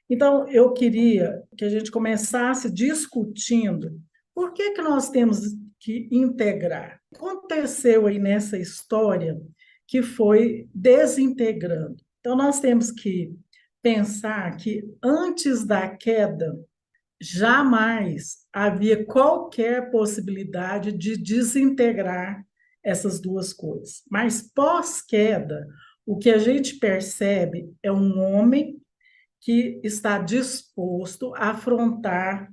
Então, eu queria que a gente começasse discutindo por que nós temos que integrar. Aconteceu aí nessa história que foi desintegrando. Então, nós temos que pensar que antes da queda, jamais havia qualquer possibilidade de desintegrar essas duas coisas. Mas pós-queda, o que a gente percebe é um homem que está disposto a afrontar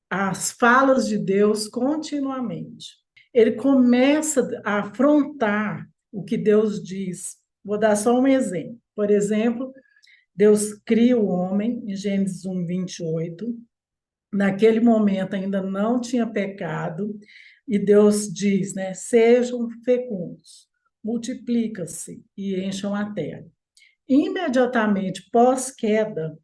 as falas de Deus continuamente. Ele começa a afrontar o que Deus diz. Vou dar só um exemplo. Por exemplo, Deus cria o homem, em Gênesis 1, 28. Naquele momento ainda não tinha pecado, e Deus diz, né? Sejam fecundos, multiplica-se e encham a terra. Imediatamente pós-queda,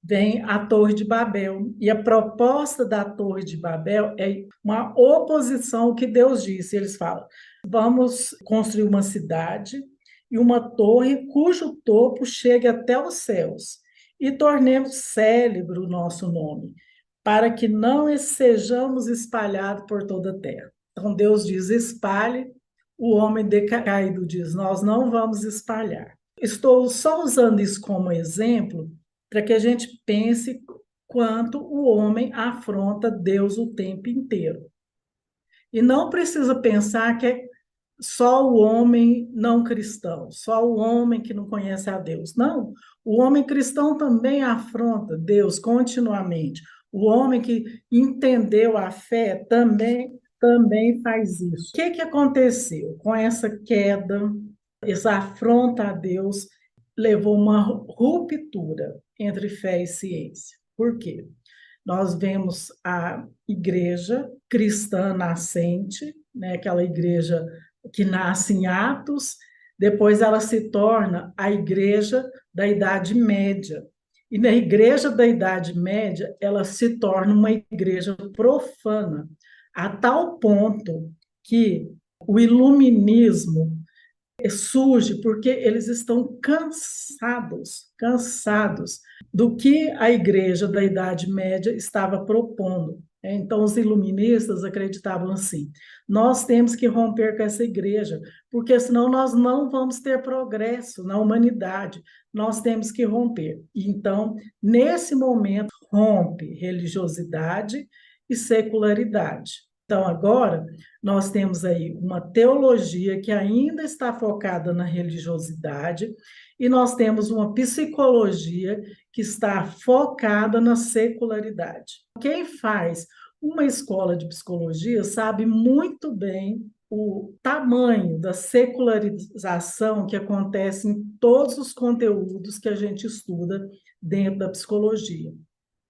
vem a Torre de Babel. E a proposta da Torre de Babel é uma oposição ao que Deus disse. Eles falam: vamos construir uma cidade e uma torre cujo topo chegue até os céus, e tornemos célebre o nosso nome, para que não sejamos espalhados por toda a terra. Então Deus diz: espalhe. O homem decaído diz: nós não vamos espalhar. Estou só usando isso como exemplo para que a gente pense quanto o homem afronta Deus o tempo inteiro. E não precisa pensar que é só o homem não cristão, só o homem que não conhece a Deus. Não, o homem cristão também afronta Deus continuamente. O homem que entendeu a fé também faz isso. O que aconteceu com essa queda, essa afronta a Deus? Levou uma ruptura entre fé e ciência. Por quê? Nós vemos a igreja cristã nascente, né, aquela igreja que nasce em Atos, depois ela se torna a igreja da Idade Média. E na igreja da Idade Média, ela se torna uma igreja profana, a tal ponto que o iluminismo surge porque eles estão cansados do que a igreja da Idade Média estava propondo. Então, os iluministas acreditavam assim: nós temos que romper com essa igreja, porque senão nós não vamos ter progresso na humanidade. Nós temos que romper. Então, nesse momento, rompe religiosidade e secularidade. Então, agora, nós temos aí uma teologia que ainda está focada na religiosidade, e nós temos uma psicologia que está focada na secularidade. Quem faz uma escola de psicologia sabe muito bem o tamanho da secularização que acontece em todos os conteúdos que a gente estuda dentro da psicologia.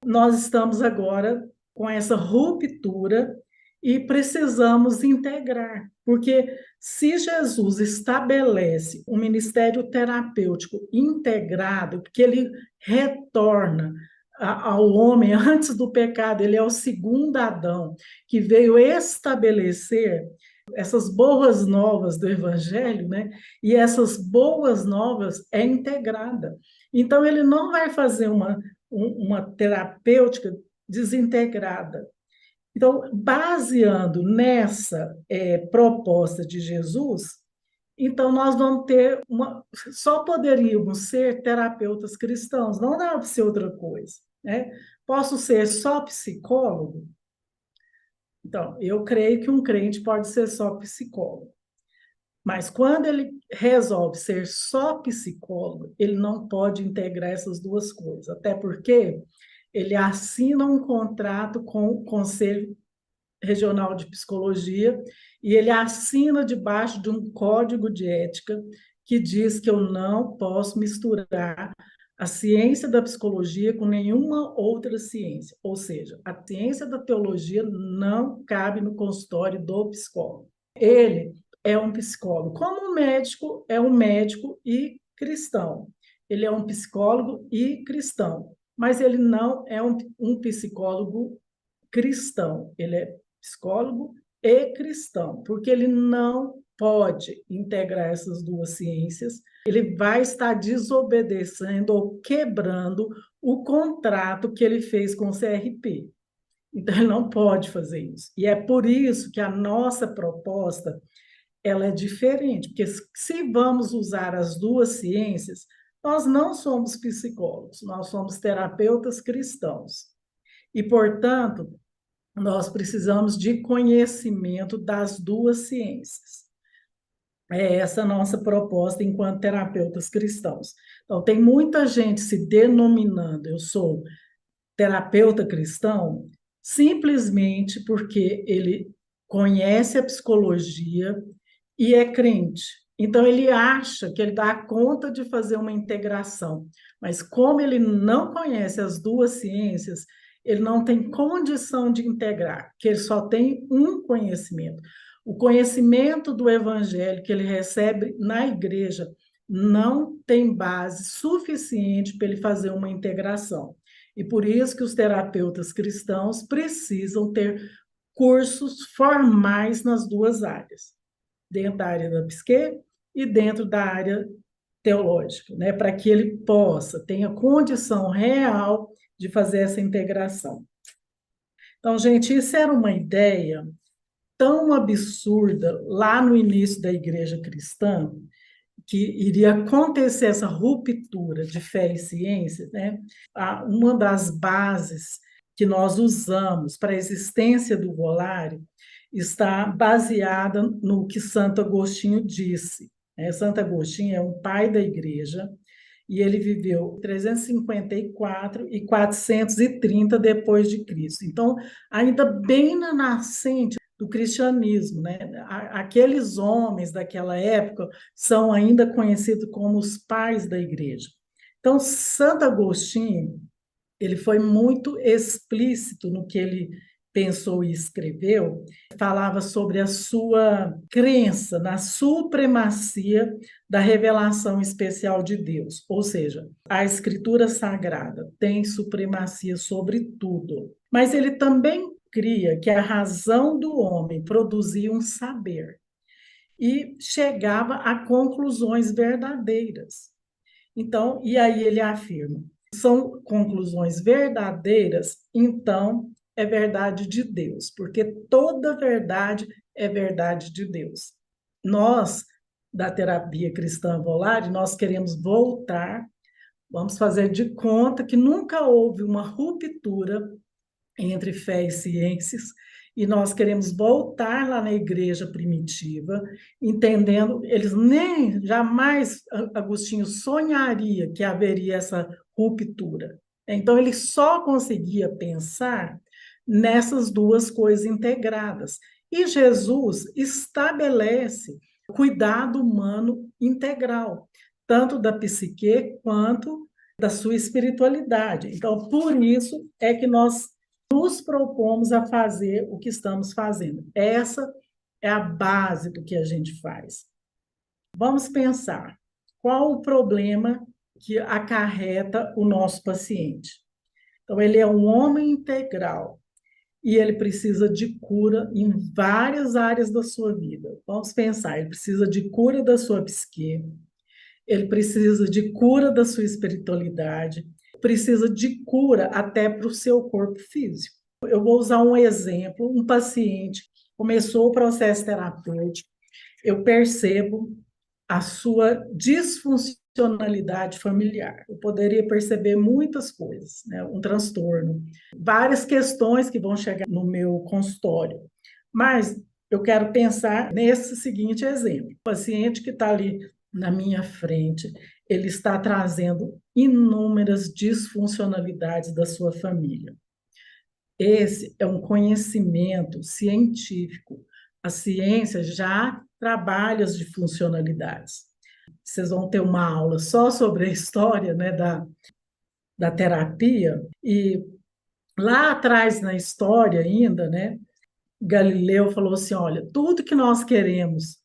Nós estamos agora com essa ruptura e precisamos integrar, porque se Jesus estabelece um ministério terapêutico integrado, porque ele retorna ao homem antes do pecado, ele é o segundo Adão, que veio estabelecer essas boas novas do Evangelho, né? E essas boas novas é integrada. Então, ele não vai fazer uma terapêutica desintegrada. Então, baseando nessa proposta de Jesus, então nós vamos ter só poderíamos ser terapeutas cristãos, não dá para ser outra coisa, né? Posso ser só psicólogo? Então, eu creio que um crente pode ser só psicólogo. Mas quando ele resolve ser só psicólogo, ele não pode integrar essas duas coisas, até porque ele assina um contrato com o Conselho Regional de Psicologia e ele assina debaixo de um código de ética que diz que eu não posso misturar a ciência da psicologia com nenhuma outra ciência, ou seja, a ciência da teologia não cabe no consultório do psicólogo. Ele é um psicólogo, como um médico é um médico e cristão. Ele é um psicólogo e cristão, mas ele não é um psicólogo cristão, ele é psicólogo e cristão, porque ele não pode integrar essas duas ciências, ele vai estar desobedecendo ou quebrando o contrato que ele fez com o CRP. Então, ele não pode fazer isso. E é por isso que a nossa proposta ela é diferente, porque se vamos usar as duas ciências, nós não somos psicólogos, nós somos terapeutas cristãos. E, portanto, nós precisamos de conhecimento das duas ciências. É essa a nossa proposta enquanto terapeutas cristãos. Então, tem muita gente se denominando, eu sou terapeuta cristão, simplesmente porque ele conhece a psicologia e é crente. Então, ele acha que ele dá conta de fazer uma integração, mas como ele não conhece as duas ciências, ele não tem condição de integrar, porque ele só tem um conhecimento. O conhecimento do evangelho que ele recebe na igreja não tem base suficiente para ele fazer uma integração. E por isso que os terapeutas cristãos precisam ter cursos formais nas duas áreas, dentro da área da psique e dentro da área teológica, né, para que ele possa, tenha condição real de fazer essa integração. Então, gente, isso era uma ideia tão absurda lá no início da igreja cristã, que iria acontecer essa ruptura de fé e ciência, né? Uma das bases que nós usamos para a existência do Volare está baseada no que Santo Agostinho disse. Santo Agostinho é um pai da igreja e ele viveu 354 e 430 depois de Cristo. Então, ainda bem na nascente do cristianismo, né? Aqueles homens daquela época são ainda conhecidos como os pais da igreja. Então, Santo Agostinho, ele foi muito explícito no que ele pensou e escreveu, falava sobre a sua crença na supremacia da revelação especial de Deus, ou seja, a Escritura Sagrada tem supremacia sobre tudo, mas ele também cria que a razão do homem produzia um saber e chegava a conclusões verdadeiras. Então, e aí ele afirma, são conclusões verdadeiras, então é verdade de Deus, porque toda verdade é verdade de Deus. Nós, da terapia cristã Volare, nós queremos voltar, vamos fazer de conta que nunca houve uma ruptura entre fé e ciências, e nós queremos voltar lá na igreja primitiva, entendendo, eles nem, jamais Agostinho sonharia que haveria essa ruptura. Então, ele só conseguia pensar nessas duas coisas integradas. E Jesus estabelece cuidado humano integral, tanto da psique quanto da sua espiritualidade. Então, por isso é que nós nos propomos a fazer o que estamos fazendo. Essa é a base do que a gente faz. Vamos pensar, qual o problema que acarreta o nosso paciente? Então, ele é um homem integral e ele precisa de cura em várias áreas da sua vida. Vamos pensar, ele precisa de cura da sua psique, ele precisa de cura da sua espiritualidade, precisa de cura até para o seu corpo físico. Eu vou usar um exemplo, um paciente começou o processo terapêutico, eu percebo a sua disfuncionalidade familiar. Eu poderia perceber muitas coisas, né? Um transtorno, várias questões que vão chegar no meu consultório, mas eu quero pensar nesse seguinte exemplo, o paciente que está ali na minha frente, ele está trazendo inúmeras disfuncionalidades da sua família. Esse é um conhecimento científico. A ciência já trabalha as disfuncionalidades. Vocês vão ter uma aula só sobre a história, né, da terapia, e lá atrás na história ainda, né, Galileu falou assim, olha, tudo que nós queremos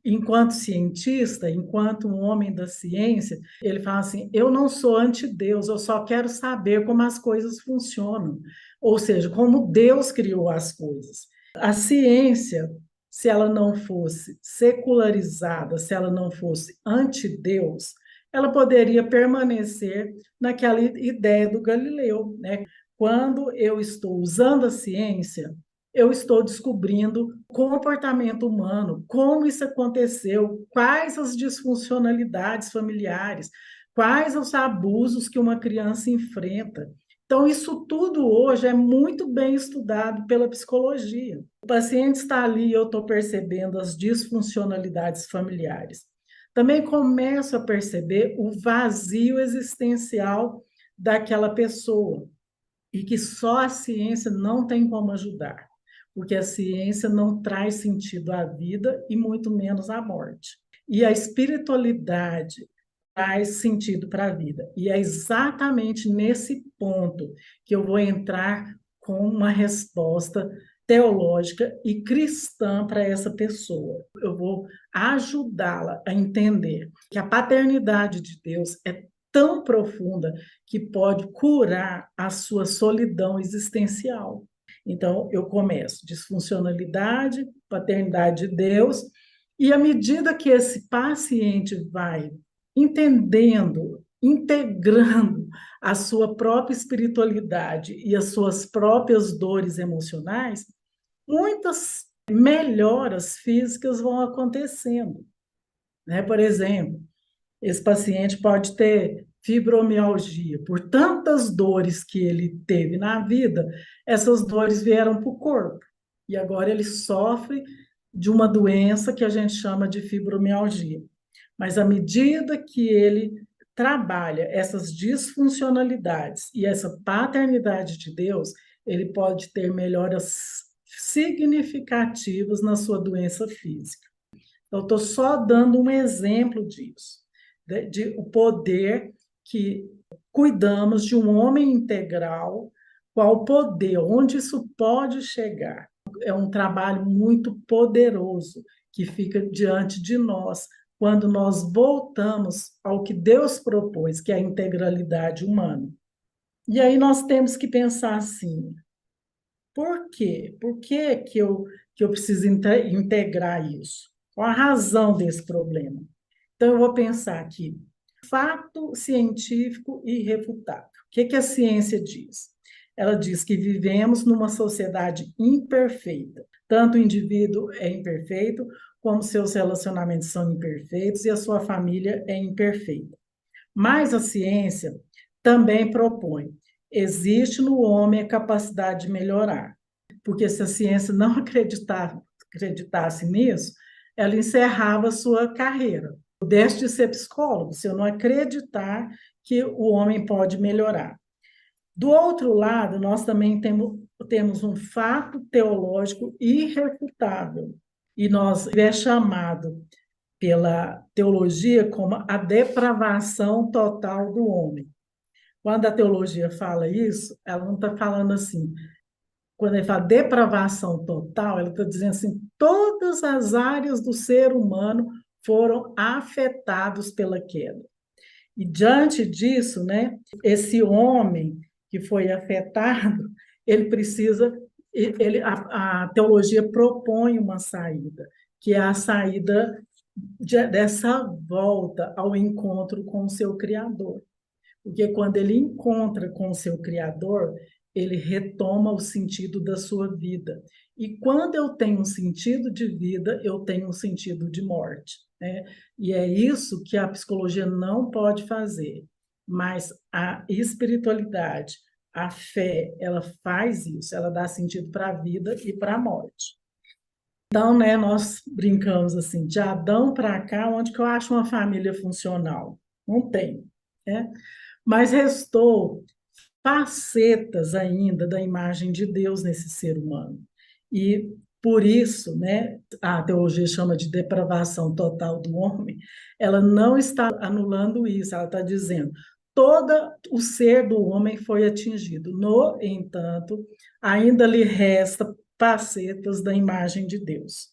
enquanto cientista, enquanto um homem da ciência, ele fala assim, eu não sou anti-Deus, eu só quero saber como as coisas funcionam, ou seja, como Deus criou as coisas. A ciência se ela não fosse secularizada, se ela não fosse anti-Deus, ela poderia permanecer naquela ideia do Galileu, né? Quando eu estou usando a ciência, eu estou descobrindo o comportamento humano, como isso aconteceu, quais as disfuncionalidades familiares, quais os abusos que uma criança enfrenta. Então, isso tudo hoje é muito bem estudado pela psicologia. O paciente está ali e eu estou percebendo as disfuncionalidades familiares. Também começo a perceber o vazio existencial daquela pessoa e que só a ciência não tem como ajudar, porque a ciência não traz sentido à vida e muito menos à morte. E a espiritualidade traz sentido para a vida. E é exatamente nesse ponto que eu vou entrar com uma resposta teológica e cristã para essa pessoa. Eu vou ajudá-la a entender que a paternidade de Deus é tão profunda que pode curar a sua solidão existencial. Então, eu começo disfuncionalidade, paternidade de Deus, e à medida que esse paciente vai entendendo, integrando a sua própria espiritualidade e as suas próprias dores emocionais, muitas melhoras físicas vão acontecendo, né? Por exemplo, esse paciente pode ter fibromialgia. Por tantas dores que ele teve na vida, essas dores vieram para o corpo. E agora ele sofre de uma doença que a gente chama de fibromialgia. Mas à medida que ele trabalha essas disfuncionalidades e essa paternidade de Deus, ele pode ter melhoras significativas na sua doença física. Então, estou só dando um exemplo disso, de o poder que cuidamos de um homem integral, qual poder, onde isso pode chegar. É um trabalho muito poderoso que fica diante de nós quando nós voltamos ao que Deus propôs, que é a integralidade humana. E aí nós temos que pensar assim, por quê? Por que eu preciso integrar isso? Qual a razão desse problema? Então, eu vou pensar aqui, fato científico irrefutável. O que a ciência diz? Ela diz que vivemos numa sociedade imperfeita. Tanto o indivíduo é imperfeito, como seus relacionamentos são imperfeitos e a sua família é imperfeita. Mas a ciência também propõe: existe no homem a capacidade de melhorar. Porque se a ciência não acreditasse nisso, ela encerrava a sua carreira. Deixe de ser psicólogo, se eu não acreditar que o homem pode melhorar. Do outro lado, nós também temos um fato teológico irrefutável, e nós é chamado pela teologia como a depravação total do homem. Quando a teologia fala isso, ela não está falando assim. Quando ele fala depravação total, ela está dizendo assim, todas as áreas do ser humano foram afetados pela queda. E diante disso, né, esse homem que foi afetado, ele precisa, a teologia propõe uma saída, que é a saída dessa volta ao encontro com o seu Criador. Porque quando ele encontra com o seu Criador, ele retoma o sentido da sua vida. E quando eu tenho um sentido de vida, eu tenho um sentido de morte, né? E é isso que a psicologia não pode fazer. Mas a espiritualidade, a fé, ela faz isso, ela dá sentido para a vida e para a morte. Então, né, nós brincamos assim, de Adão para cá, onde que eu acho uma família funcional? Não tem, né? Mas restou facetas ainda da imagem de Deus nesse ser humano. E por isso, né, a teologia chama de depravação total do homem, ela não está anulando isso, ela está dizendo todo o ser do homem foi atingido. No entanto, ainda lhe resta facetas da imagem de Deus.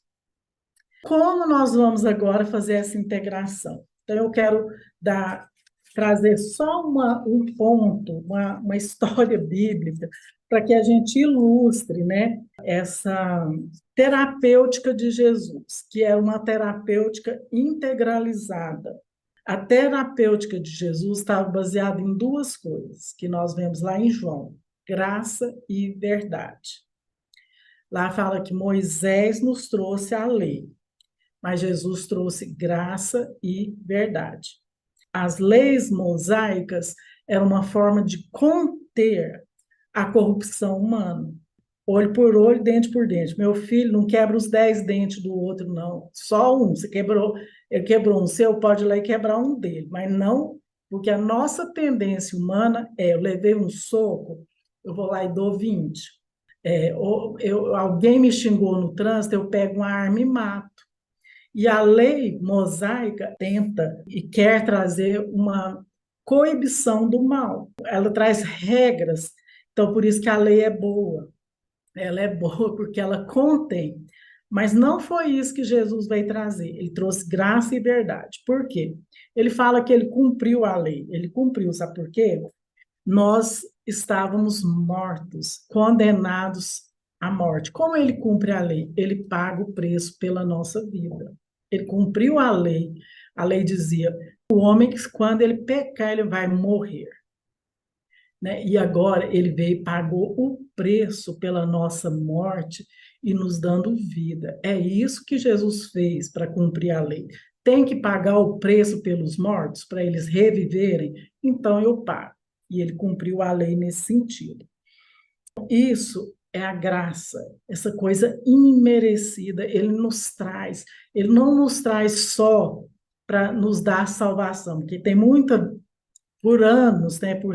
Como nós vamos agora fazer essa integração? Então, eu quero dar trazer só um ponto, uma história bíblica, para que a gente ilustre, né, essa terapêutica de Jesus, que é uma terapêutica integralizada. A terapêutica de Jesus estava baseada em duas coisas, que nós vemos lá em João: graça e verdade. Lá fala que Moisés nos trouxe a lei, mas Jesus trouxe graça e verdade. As leis mosaicas eram uma forma de conter a corrupção humana. Olho por olho, dente por dente. Meu filho, não quebra os 10 dentes do outro, não. Só um. Você quebrou, ele quebrou um seu, pode ir lá e quebrar um dele. Mas não, porque a nossa tendência humana é: eu levei um soco, eu vou lá e dou 20. Alguém me xingou no trânsito, eu pego uma arma e mato. E a lei mosaica tenta e quer trazer uma coibição do mal. Ela traz regras. Então, por isso que a lei é boa. Ela é boa porque ela contém. Mas não foi isso que Jesus veio trazer. Ele trouxe graça e verdade. Por quê? Ele fala que ele cumpriu a lei. Ele cumpriu, sabe por quê? Nós estávamos mortos, condenados à morte. Como ele cumpre a lei? Ele paga o preço pela nossa vida. Ele cumpriu a lei. A lei dizia: o homem, quando ele pecar, ele vai morrer. Né? E agora ele veio e pagou o preço pela nossa morte e nos dando vida. É isso que Jesus fez para cumprir a lei. Tem que pagar o preço pelos mortos para eles reviverem? Então eu pago. E ele cumpriu a lei nesse sentido. Isso é a graça, essa coisa imerecida. Ele nos traz, ele não nos traz só para nos dar salvação, porque tem muita, por anos, né, por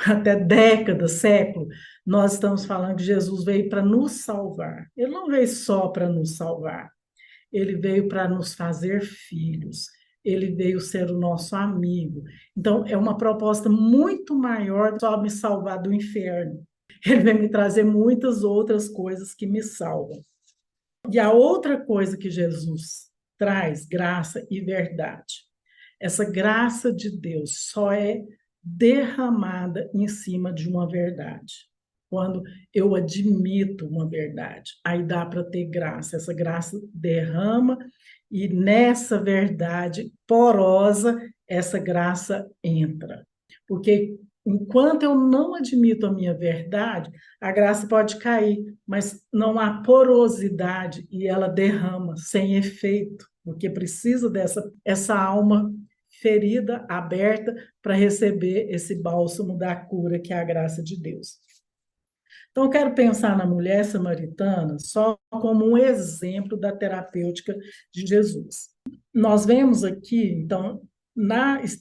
até décadas, séculos, nós estamos falando que Jesus veio para nos salvar. Ele não veio só para nos salvar, ele veio para nos fazer filhos, ele veio ser o nosso amigo. Então, é uma proposta muito maior só me salvar do inferno. Ele vem me trazer muitas outras coisas que me salvam. E a outra coisa que Jesus traz, graça e verdade. Essa graça de Deus só é derramada em cima de uma verdade. Quando eu admito uma verdade, aí dá para ter graça. Essa graça derrama e nessa verdade porosa, essa graça entra. Porque enquanto eu não admito a minha verdade, a graça pode cair, mas não há porosidade e ela derrama sem efeito, porque precisa essa alma ferida, aberta, para receber esse bálsamo da cura que é a graça de Deus. Então, eu quero pensar na mulher samaritana só como um exemplo da terapêutica de Jesus. Nós vemos aqui, então,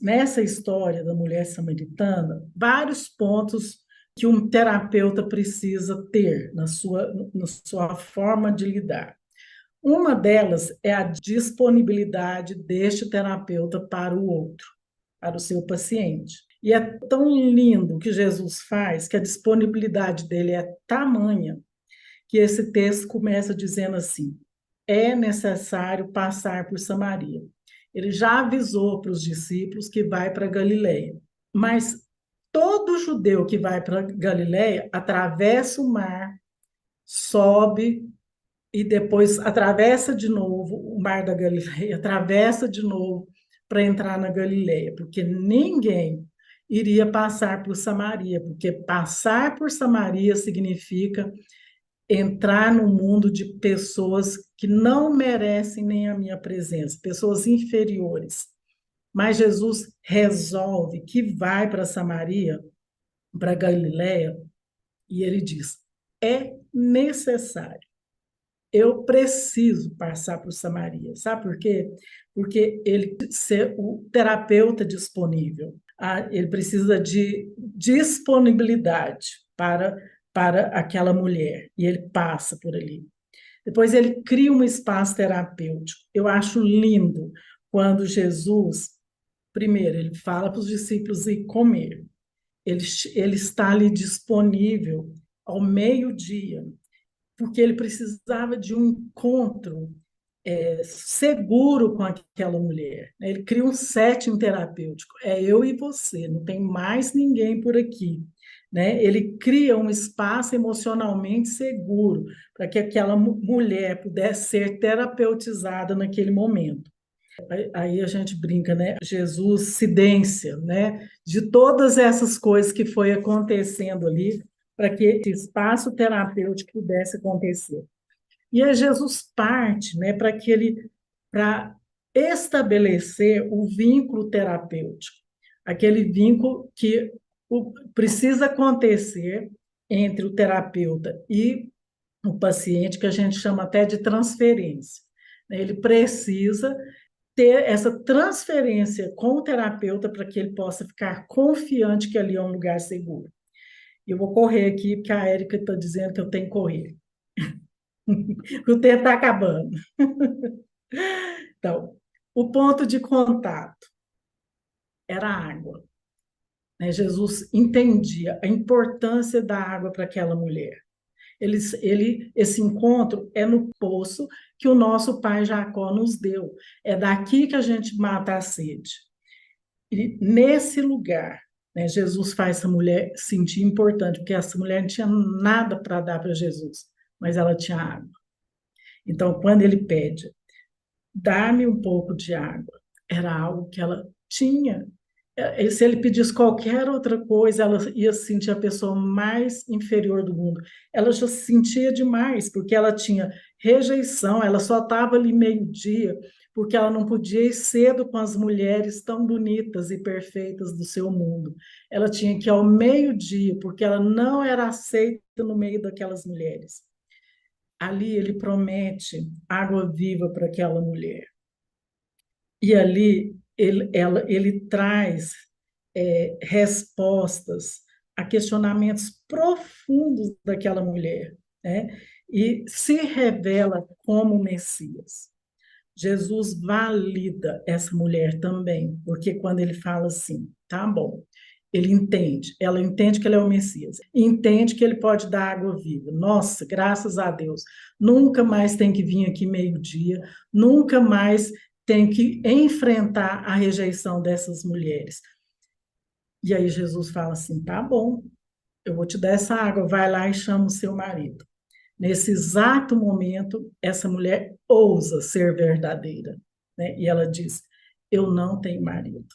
nessa história da mulher samaritana, vários pontos que um terapeuta precisa ter na sua forma de lidar. Uma delas é a disponibilidade deste terapeuta para o outro, para o seu paciente. E é tão lindo o que Jesus faz, que a disponibilidade dele é tamanha, que esse texto começa dizendo assim: é necessário passar por Samaria. Ele já avisou para os discípulos que vai para Galiléia, mas todo judeu que vai para Galiléia atravessa o mar, sobe e depois atravessa de novo o mar da Galileia, atravessa de novo para entrar na Galileia, porque ninguém iria passar por Samaria, porque passar por Samaria significa entrar no mundo de pessoas que não merecem nem a minha presença, pessoas inferiores. Mas Jesus resolve que vai para Samaria, para Galileia, e ele diz: é necessário. Eu preciso passar por Samaria. Sabe por quê? Porque ele ser o terapeuta disponível. Ele precisa de disponibilidade para aquela mulher. E ele passa por ali. Depois ele cria um espaço terapêutico. Eu acho lindo quando Jesus, primeiro, ele fala para os discípulos ir comer. Ele está ali disponível ao meio-dia, porque ele precisava de um encontro seguro com aquela mulher, né? Ele cria um setting terapêutico. É eu e você, não tem mais ninguém por aqui, né? Ele cria um espaço emocionalmente seguro para que aquela mulher pudesse ser terapeutizada naquele momento. Aí a gente brinca, né? Jesus cidência, né? De todas essas coisas que foi acontecendo ali para que esse espaço terapêutico pudesse acontecer. E aí Jesus parte, né, para estabelecer o vínculo terapêutico, aquele vínculo que precisa acontecer entre o terapeuta e o paciente, que a gente chama até de transferência. Ele precisa ter essa transferência com o terapeuta para que ele possa ficar confiante que ali é um lugar seguro. Eu vou correr aqui, porque a Érica está dizendo que eu tenho que correr. O tempo está acabando. Então, o ponto de contato era a água, né? Jesus entendia a importância da água para aquela mulher. Esse encontro é no poço que o nosso pai Jacó nos deu. É daqui que a gente mata a sede. E nesse lugar, né, Jesus faz essa mulher sentir importante, porque essa mulher não tinha nada para dar para Jesus, mas ela tinha água. Então, quando ele pede, dá-me um pouco de água, era algo que ela tinha. Se ele pedisse qualquer outra coisa, ela ia se sentir a pessoa mais inferior do mundo. Ela já se sentia demais, porque ela tinha rejeição, ela só estava ali meio-dia, porque ela não podia ir cedo com as mulheres tão bonitas e perfeitas do seu mundo. Ela tinha que ir ao meio-dia, porque ela não era aceita no meio daquelas mulheres. Ali ele promete água viva para aquela mulher. E ali ele traz respostas a questionamentos profundos daquela mulher, né? E se revela como Messias. Jesus valida essa mulher também, porque quando ele fala assim, tá bom, ele entende, ela entende que ele é o Messias, entende que ele pode dar água viva. Nossa, graças a Deus, nunca mais tem que vir aqui meio-dia, nunca mais tem que enfrentar a rejeição dessas mulheres. E aí Jesus fala assim: tá bom, eu vou te dar essa água, vai lá e chama o seu marido. Nesse exato momento, essa mulher ousa ser verdadeira, né? E ela diz: eu não tenho marido.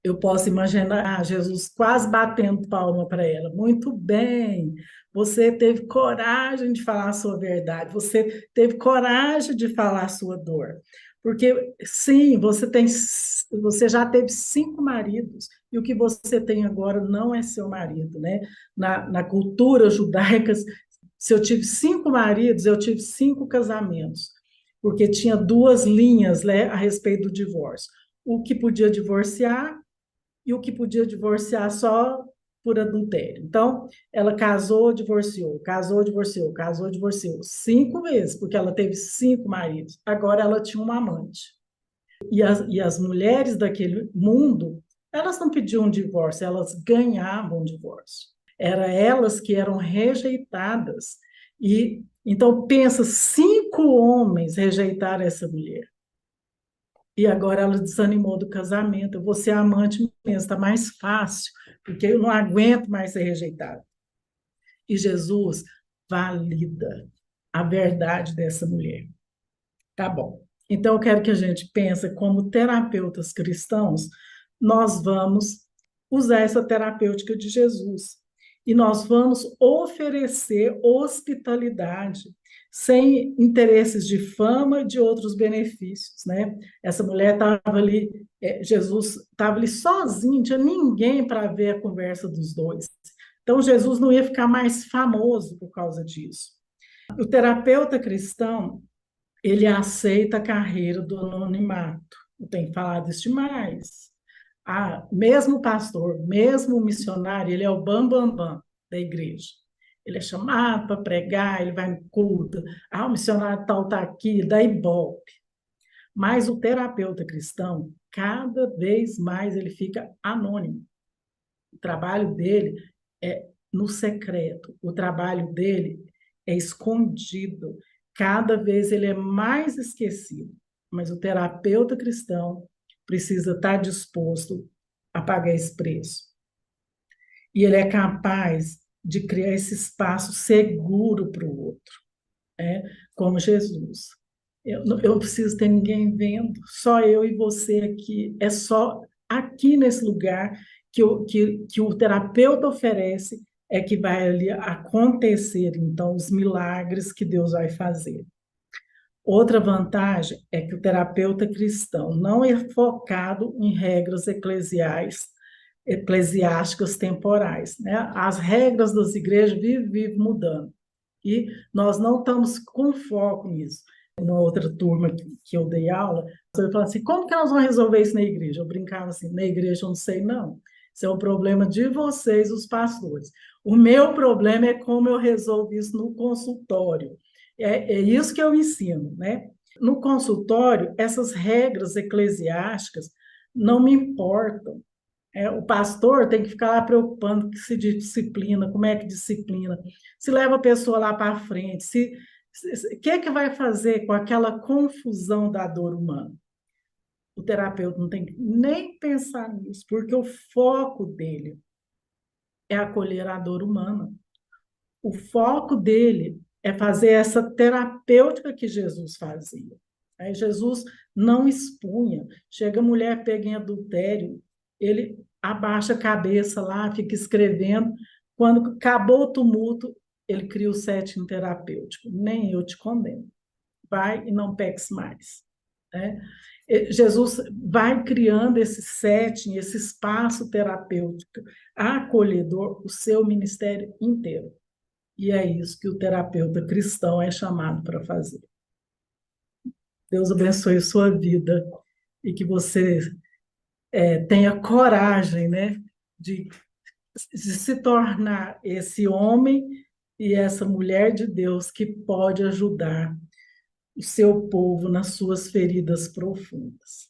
Eu posso imaginar Jesus quase batendo palma para ela. Muito bem, você teve coragem de falar a sua verdade, você teve coragem de falar a sua dor. Porque, sim, você já teve 5 maridos, e o que você tem agora não é seu marido, né? Na cultura judaica, se eu tive 5 maridos, eu tive 5 casamentos, porque tinha 2 linhas, né, a respeito do divórcio. O que podia divorciar e o que podia divorciar só por adultério. Então, ela casou, divorciou, casou, divorciou, casou, divorciou 5 vezes, porque ela teve 5 maridos. Agora ela tinha um amante. E as mulheres daquele mundo, elas não pediam um divórcio, elas ganhavam um divórcio. Era elas que eram rejeitadas. E então pensa, 5 homens rejeitaram essa mulher. E agora ela desanimou do casamento. Eu vou ser amante mesmo, está mais fácil, porque eu não aguento mais ser rejeitada. E Jesus valida a verdade dessa mulher. Tá bom. Então, eu quero que a gente pense como terapeutas cristãos, nós vamos usar essa terapêutica de Jesus. E nós vamos oferecer hospitalidade, sem interesses de fama e de outros benefícios, né? Essa mulher estava ali, Jesus estava ali sozinho, não tinha ninguém para ver a conversa dos dois. Então, Jesus não ia ficar mais famoso por causa disso. O terapeuta cristão, ele aceita a carreira do anonimato. Eu tenho falado isso demais. Mesmo pastor, mesmo missionário, ele é o bambambam da igreja. Ele é chamado para pregar, ele vai no culto. O missionário tal está aqui, dá ibope. Mas o terapeuta cristão, cada vez mais ele fica anônimo. O trabalho dele é no secreto. O trabalho dele é escondido. cada vez ele é mais esquecido. Mas o terapeuta cristão precisa estar disposto a pagar esse preço. E ele é capaz de criar esse espaço seguro para o outro, né? Como Jesus. Eu não preciso ter ninguém vendo, só eu e você aqui. É só aqui nesse lugar que o terapeuta oferece é que vai ali acontecer, então, os milagres que Deus vai fazer. Outra vantagem é que o terapeuta cristão não é focado em regras eclesiásticas temporais, né? As regras das igrejas vivem mudando. E nós não estamos com foco nisso. Uma outra turma que eu dei aula, eu falava assim, como que nós vamos resolver isso na igreja? Eu brincava assim, na igreja eu não sei não. Isso é um problema de vocês, os pastores. O meu problema é como eu resolvo isso no consultório. É isso que eu ensino, né? No consultório, essas regras eclesiásticas não me importam. O pastor tem que ficar lá preocupando que se disciplina, como é que disciplina, se leva a pessoa lá para frente, o que é que vai fazer com aquela confusão da dor humana? O terapeuta não tem que nem pensar nisso, porque o foco dele é acolher a dor humana. O foco dele é fazer essa terapêutica que Jesus fazia. Aí Jesus não expunha. Chega a mulher pega em adultério, ele abaixa a cabeça lá, fica escrevendo. Quando acabou o tumulto, ele cria o setting terapêutico. Nem eu te condeno. Vai e não peques mais. Né? Jesus vai criando esse setting, esse espaço terapêutico, acolhedor, o seu ministério inteiro. E é isso que o terapeuta cristão é chamado para fazer. Deus abençoe a sua vida e que você tenha coragem, né, de se tornar esse homem e essa mulher de Deus que pode ajudar o seu povo nas suas feridas profundas.